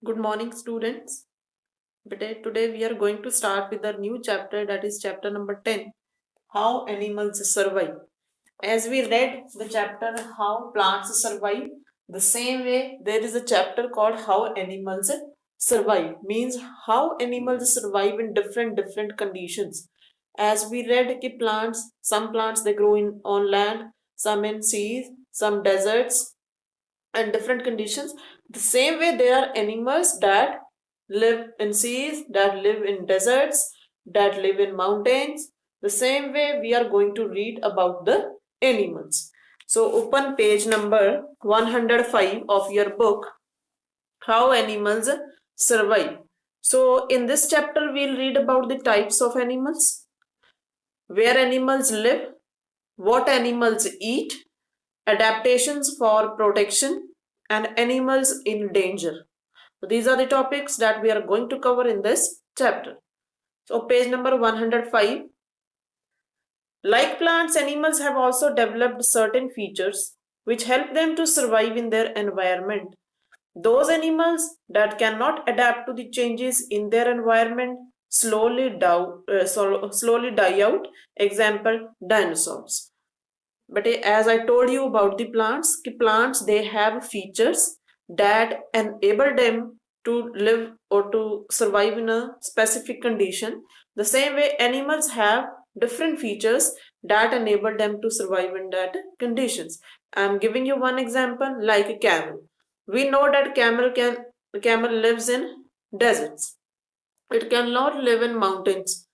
Good morning, students. Today we are going to start with a new chapter, that is chapter number 10, How Animals Survive. As we read the chapter How Plants Survive, the same way there is a chapter called How Animals Survive, means how animals survive in different conditions. As we read कि some plants they grow on land, some in seas, some deserts, and different conditions. The same way there are animals that live in seas, that live in deserts, that live in mountains. The same way we are going to read about the animals. So open page number 105 of your book, How Animals Survive. So in this chapter we'll read about the types of animals, where animals live, what animals eat, adaptations for protection, and animals in danger. So these are the topics that we are going to cover in this chapter. So page number 105. Like plants, animals have also developed certain features which help them to survive in their environment. Those animals that cannot adapt to the changes in their environment slowly die out. Example, dinosaurs. But as I told you about the plants they have features that enable them to live or to survive in a specific condition. The same way animals have different features that enable them to survive in that conditions. I'm giving you one example like a camel. We know that camel lives in deserts. It cannot live in mountains.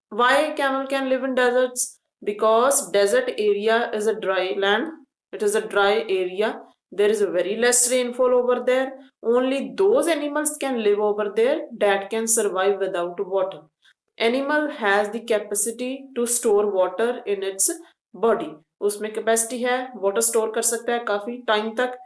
Why camel can live in deserts? Because desert area is a dry land. It is a dry area. There is a very less rainfall over there. Only those animals can live over there that can survive without water. Animal has the capacity to store water in its body. उसमें capacity है, water store कर सकता है काफी time तक.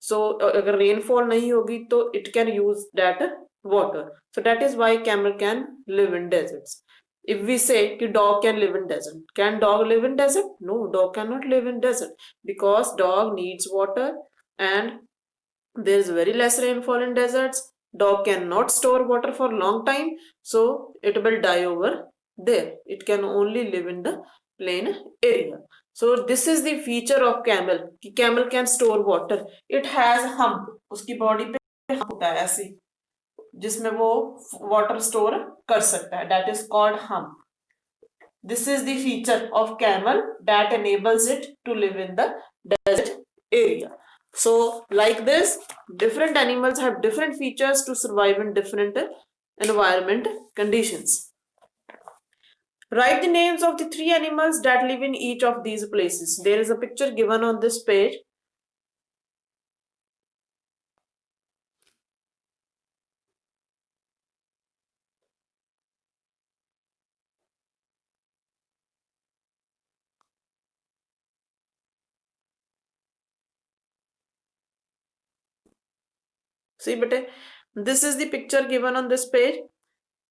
So अगर rainfall नहीं होगी तो it can use that water. So that is why camel can live in deserts. If we say कि dog can live in desert, can dog live in desert? No, dog cannot live in desert because dog needs water and there is very less rainfall in deserts. Dog cannot store water for long time, so it will die over there. It can only live in the plain area. So this is the feature of camel कि camel can store water. It has hump, उसकी body पे hump होता है ऐसे जिसमें वो water store कर सकता है. That is called hump. This is the feature of camel that enables it to live in the desert area. So like this, different animals have different features to survive in different environment conditions. Write the names of the three animals that live in each of these places. There is a picture given on this page. See, bete, this is the picture given on this page.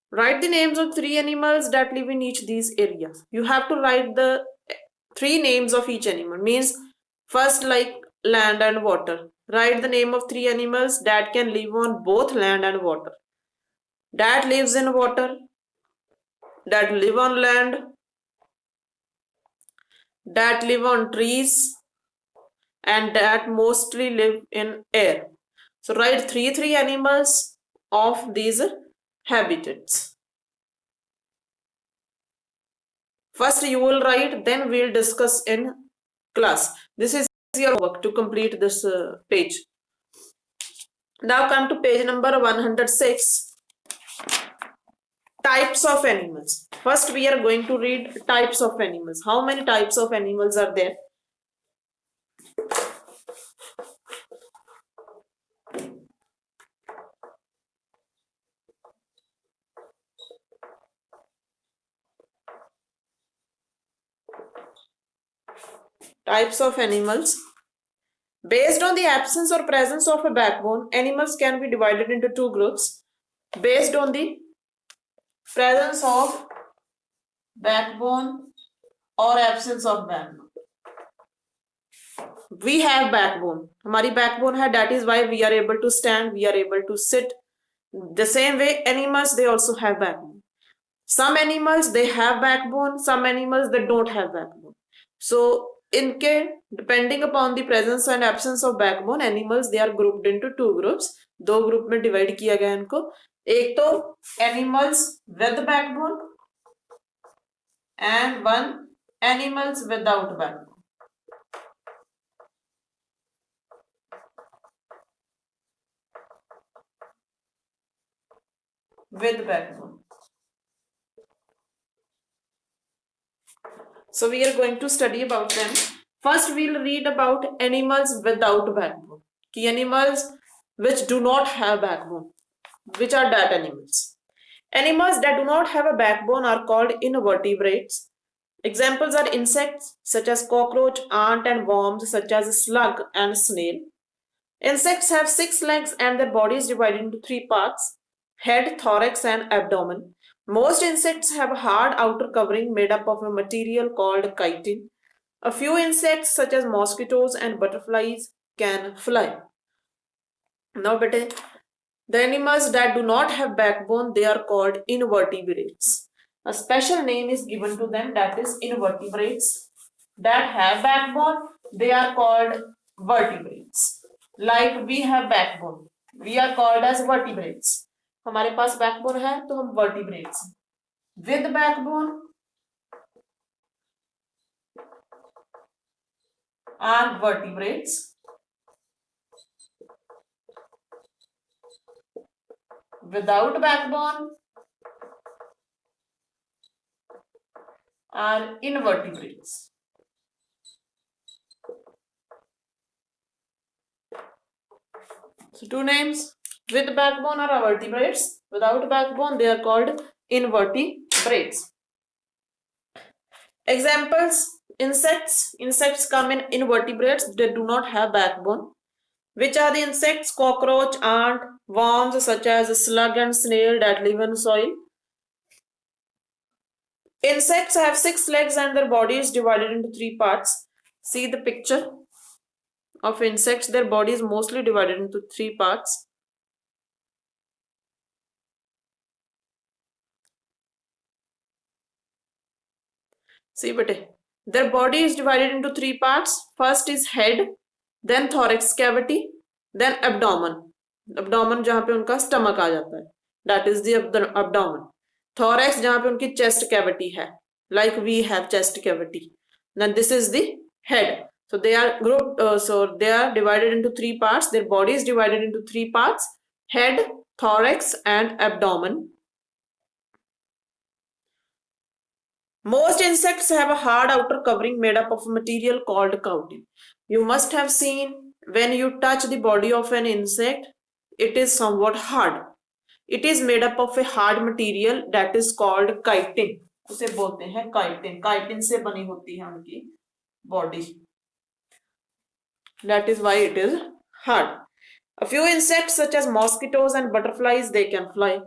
Write the names of three animals that live in each these areas. You have to write the three names of each animal. Means first like land and water. Write the name of three animals that can live on both land and water. That lives in water, that live on land, that live on trees, and that mostly live in air. So write three animals of these habitats. First you will write, then we'll discuss in class. This is your work to complete this page. Now come to page number 106. Types of animals. First we are going to read types of animals. How many types of animals are there? Types of animals. Based on the absence or presence of a backbone, animals can be divided into two groups. Based on the presence of backbone or absence of backbone. We have backbone. हमारी backbone है. That is why we are able to stand. We are able to sit. The same way animals, they also have backbone. Some animals they have backbone. Some animals they don't have backbone. So in case depending upon the presence and absence of backbone, animals they are grouped into two groups. दो group में divide किया गया इनको. एक तो animals with backbone and one animals without backbone. With backbone. So we are going to study about them. First we'll read about animals without backbone. Key animals which do not have backbone. Which are that animals? Animals that do not have a backbone are called invertebrates. Examples are insects such as cockroach, ant and worms such as slug and snail. Insects have 6 legs and their body is divided into 3 parts: head, thorax and abdomen. Most insects have a hard outer covering made up of a material called chitin. A few insects such as mosquitoes and butterflies can fly. Now, the animals that do not have backbone, they are called invertebrates. A special name is given to them, that is invertebrates. That have backbone, they are called vertebrates. Like we have backbone, we are called as vertebrates. हमारे पास backbone है तो हम vertebrates. With backbone are vertebrates. Without backbone are invertebrates. So two names. With backbone are vertebrates. Without backbone they are called invertebrates. Examples: insects. Insects come in invertebrates. They do not have backbone. Which are the insects? Cockroach, ant, worms such as slug and snail that live in soil. Insects have 6 legs and their body is divided into 3 parts. See the picture of insects. Their body is mostly divided into 3 parts. See bete, their body is divided into 3 parts. First is head, then thorax cavity, then abdomen. Abdomen जहाँ पे उनका stomach आ जाता है, that is the abdomen. Thorax जहाँ पे उनकी chest cavity है, like we have chest cavity. Then this is the head. So they are grouped. So they are divided into 3 parts. Their body is divided into 3 parts: head, thorax, and abdomen. Most insects have a hard outer covering made up of a material called chitin. You must have seen when you touch the body of an insect, it is somewhat hard. It is made up of a hard material that is called chitin. उसे बोलते हैं chitin. Chitin से बनी होती है उनकी body. That is why it is hard. A few insects such as mosquitoes and butterflies, they can fly.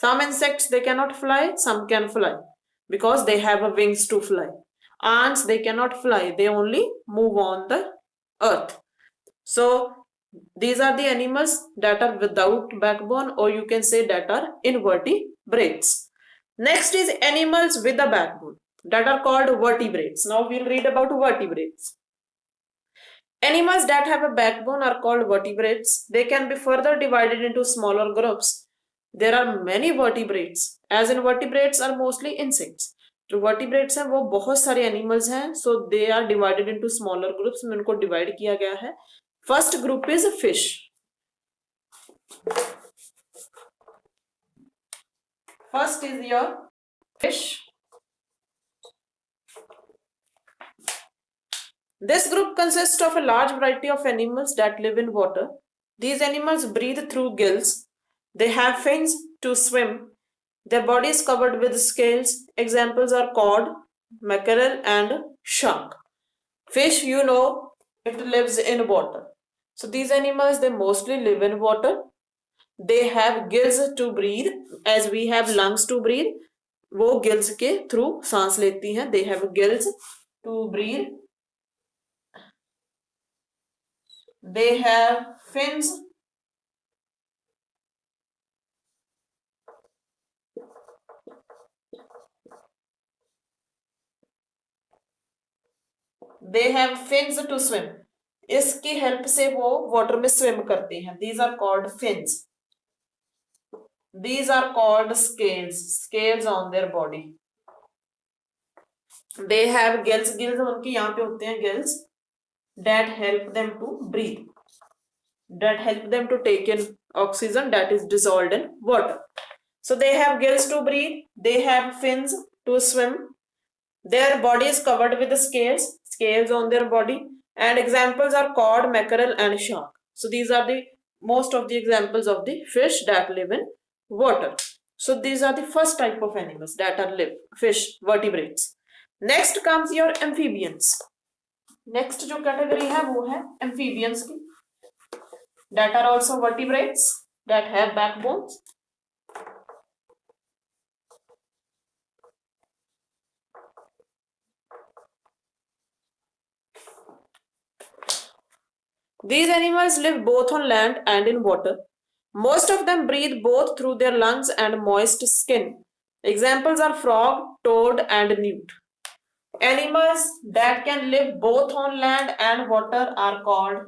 Some insects they cannot fly, some can fly because they have wings to fly. Ants they cannot fly, they only move on the earth. So these are the animals that are without backbone, or you can say that are invertebrates. Next is animals with a backbone, that are called vertebrates. Now we'll read about vertebrates. Animals that have a backbone are called vertebrates. They can be further divided into smaller groups. There are many vertebrates, as invertebrates are mostly insects. जो vertebrates हैं वो बहुत सारे animals हैं, so they are divided into smaller groups में उनको divide किया गया है. First group is fish. First is your fish. This group consists of a large variety of animals that live in water. These animals breathe through gills. They have fins to swim. Their body is covered with scales. Examples are cod, mackerel and shark. Fish, you know, it lives in water. So these animals, they mostly live in water. They have gills to breathe, as we have lungs to breathe. वो gills के through सांस लेती हैं. They have gills to breathe. they have fins. They have fins to swim. इसकी help से वो water में swim करते हैं. These are called fins. These are called scales. Scales on their body. They have gills. Gills उनकी यहाँ पे होते हैं gills that help them to breathe. That help them to take in oxygen that is dissolved in water. So they have gills to breathe. They have fins to swim. Their body is covered with scales on their body, and examples are cod, mackerel, and shark. So these are the most of the examples of the fish that live in water. So these are the first type of animals that are live fish, vertebrates. Next comes your amphibians. Next जो category है वो है amphibians की, that are also vertebrates that have backbones. These animals live both on land and in water. Most of them breathe both through their lungs and moist skin. Examples are frog, toad, and newt. Animals that can live both on land and water are called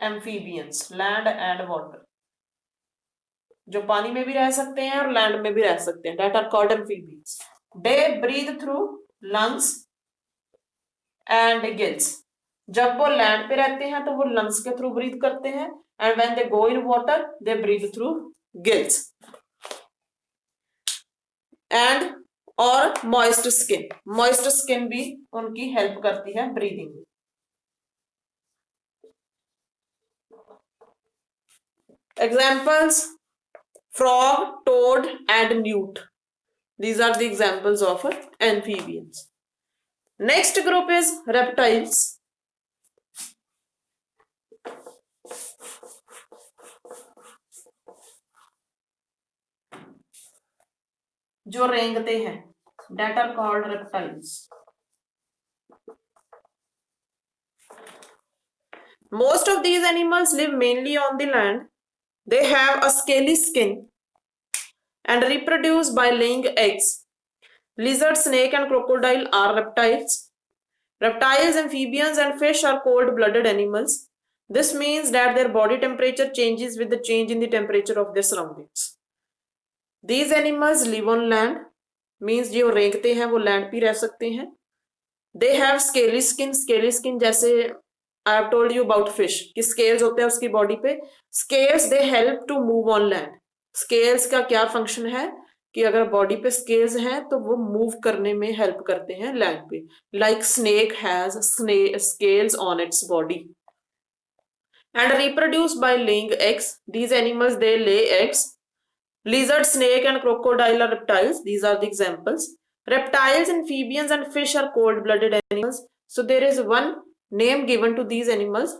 amphibians. Land and water. जो पानी में भी रह सकते हैं और land में भी रह सकते हैं. That are called amphibians. They breathe through lungs and gills. जब वो लैंड पे रहते हैं तो वो लंग्स के थ्रू ब्रीथ करते हैं, and when they go in water they breathe through gills and और मॉइस्ट स्किन. मॉइस्ट स्किन भी उनकी हेल्प करती है ब्रीदिंग में. Examples frog, toad, and newt. These are the examples of amphibians. Next group is reptiles. जो रेंगते हैं, that are called reptiles. Most of these animals live mainly on the land. They have a scaly skin and reproduce by laying eggs. Lizard, snake, and crocodile are reptiles. Reptiles, amphibians, and fish are cold-blooded animals. This means that their body temperature changes with the change in the temperature of their surroundings. These animals live on land, means जो रेंगते हैं वो land पे रह सकते हैं. They have scaly skin. Scaly skin जैसे I have told you about fish कि scales होते हैं उसकी बॉडी पे. Scales they help to move on land. Scales का क्या फंक्शन है कि अगर बॉडी पे स्केल्स हैं तो वो मूव करने में हेल्प करते हैं लैंड पे. Like snake has scales on its body and reproduce by laying eggs. These animals they lay eggs. Lizard, snake, and crocodile are reptiles. These are the examples. Reptiles, amphibians, and fish are cold-blooded animals. So there is one name given to these animals.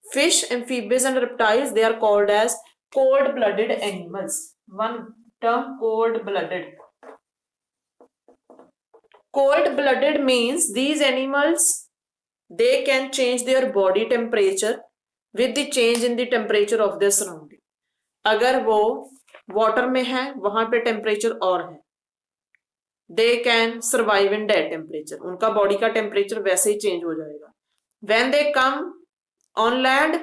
Fish, amphibians, and reptiles, they are called as cold-blooded animals. One term, cold-blooded. Cold-blooded means these animals, they can change their body temperature with the change in the temperature of their surrounding. अगर वो water में है वहां पे temperature और है, they can survive in that temperature. उनका body का टेम्परेचर वैसे ही चेंज हो जाएगा. When they come on land,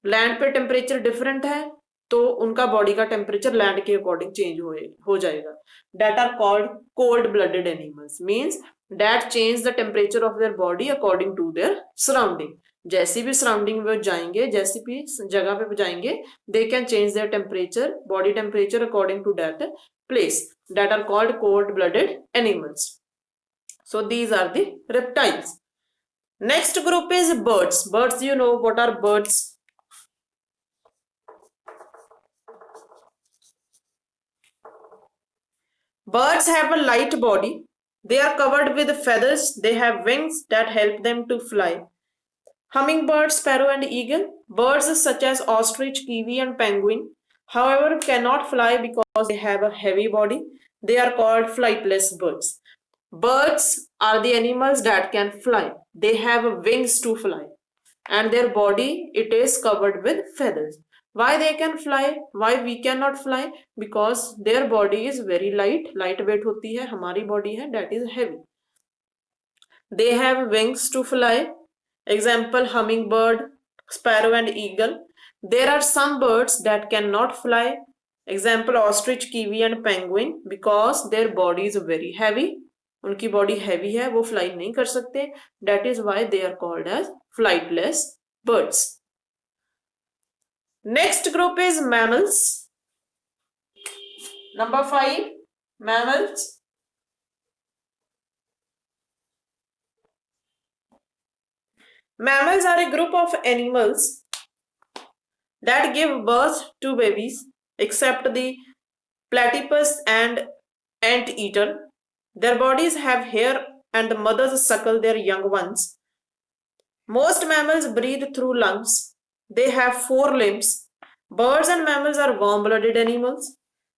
land पे टेम्परेचर डिफरेंट है तो उनका बॉडी का टेम्परेचर लैंड के अकॉर्डिंग चेंज हो जाएगा. That are called cold blooded animals. Means that change the temperature of their body according to their surrounding. जैसी भी सराउंडिंग में जाएंगे, जैसी भी जगह पे जाएंगे, they can change their temperature, body temperature according to that place. That are called cold blooded animals. So these are the reptiles. Next group is birds. Birds, you know what are birds. Birds have a light body. They are covered with feathers. They have wings that help them to fly. Hummingbird, sparrow, and eagle. Birds such as ostrich, kiwi, and penguin, however, cannot fly because they have a heavy body. They are called flightless birds. Birds are the animals that can fly. They have wings to fly. and their body, it is covered with feathers. Why they can fly, why we cannot fly? Because their body is very light, lightweight होती है, हमारी body है that is heavy. They have wings to fly. Example, hummingbird, sparrow and eagle. There are some birds that cannot fly. Example, ostrich, kiwi and penguin, because their body is very heavy. उनकी body heavy है, वो fly नहीं कर सकते. That is why they are called as flightless birds. Next group is mammals. Number 5, mammals. Mammals are a group of animals that give birth to babies, except the platypus and anteater. Their bodies have hair and the mothers suckle their young ones. Most mammals breathe through lungs. They have 4 limbs. Birds and mammals are warm-blooded animals.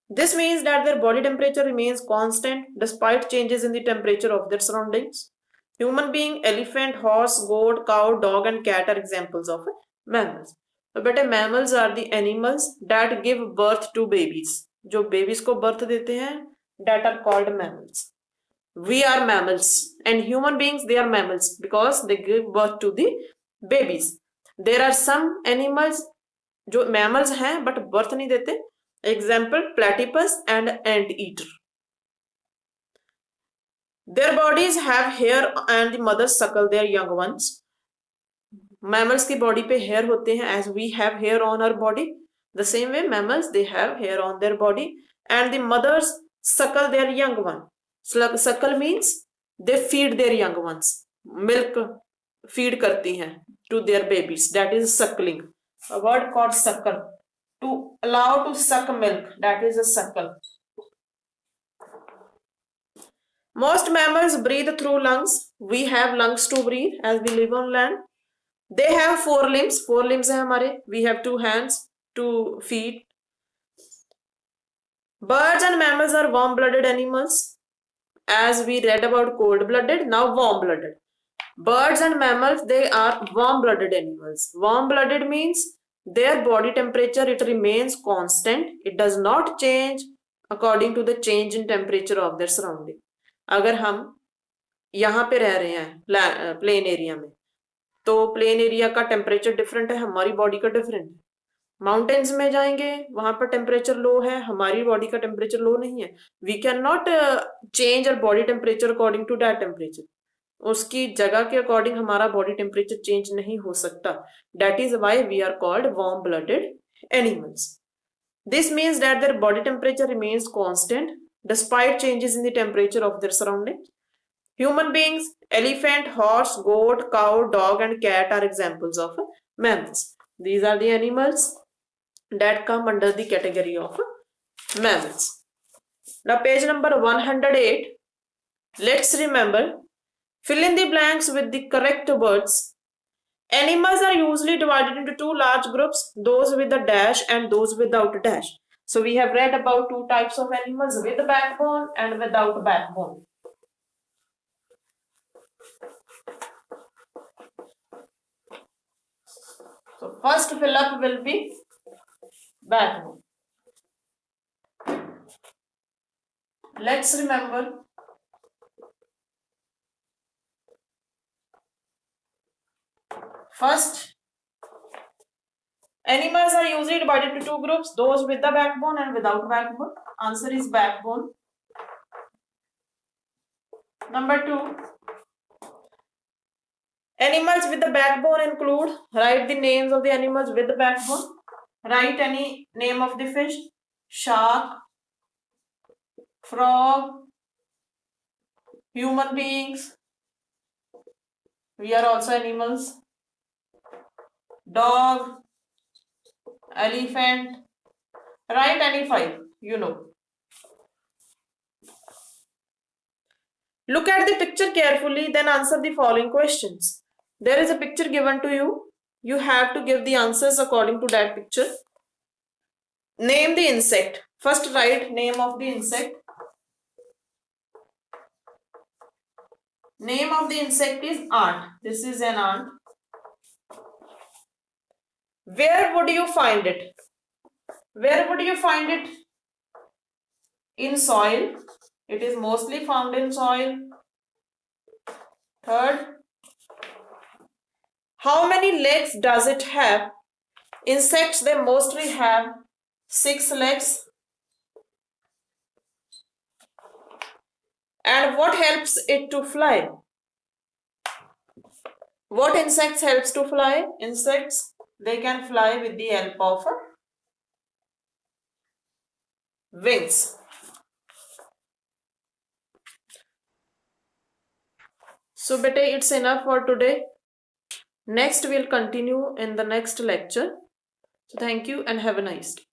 This means that their body temperature remains constant despite changes in the temperature of their surroundings. Human being, elephant, horse, goat, cow, dog and cat are examples of mammals. तो बेटे mammals are the animals that give birth to babies. जो babies को birth देते हैं that are called mammals. We are mammals and human beings, they are mammals because they give birth to the babies. There are some animals जो mammals हैं but birth नहीं देते. Example, platypus and anteater. Their bodies have hair and the mothers suckle their young ones. Mammals की body पे hair होते हैं as we have hair on our body. The same way mammals, they have hair on their body and the mothers suckle their young one. Suckle means they feed their young ones. Milk feed करती हैं to their babies. That is suckling. A word called suckle. To allow to suck milk. That is a suckle. Most mammals breathe through lungs. We have lungs to breathe as we live on land. They have 4 limbs. 4 limbs है हमारे. We have 2 hands, 2 feet. Birds and mammals are warm-blooded animals. As we read about cold-blooded, now warm-blooded. Birds and mammals, they are warm-blooded animals. Warm-blooded means their body temperature, it remains constant. It does not change according to the change in temperature of their surrounding. अगर हम यहाँ पे रह रहे हैं plain area में, तो plain area का टेम्परेचर डिफरेंट है, हमारी बॉडी का डिफरेंट है. माउंटेन्स में जाएंगे, वहां पर टेम्परेचर लो है, हमारी बॉडी का टेम्परेचर लो नहीं है. We can not change our body temperature according to that temperature. उसकी जगह के अकॉर्डिंग हमारा बॉडी टेम्परेचर चेंज नहीं हो सकता. That is why we are called warm blooded animals. This means that their body temperature remains constant despite changes in the temperature of their surroundings. Human beings, elephant, horse, goat, cow, dog and cat are examples of mammals. These are the animals that come under the category of mammals. Now page number 108. Let's remember, fill in the blanks with the correct words. Animals are usually divided into 2 large groups, those with a dash and those without a dash. So we have read about 2 types of animals, with backbone and without backbone. So first fill up will be backbone. Let's remember, first, animals are usually divided into 2 groups, those with the backbone and without backbone. Answer is backbone. Number 2, animals with the backbone include, write the names of the animals with the backbone. Write any name of the fish: shark, frog, human beings, we are also animals, dog, elephant. Write any 5, you know. Look at the picture carefully, then answer the following questions. There is a picture given to you. You have to give the answers according to that picture. Name the insect. First write name of the insect. Name of the insect is ant. This is an ant. Where would you find it? Where would you find it? In soil. It is mostly found in soil. Third, how many legs does it have? Insects, they mostly have 6 legs. And what helps it to fly? What insects helps to fly? Insects, they can fly with the help of wings. So beta, it's enough for today. Next we'll continue in the next lecture. So thank you and have a nice day.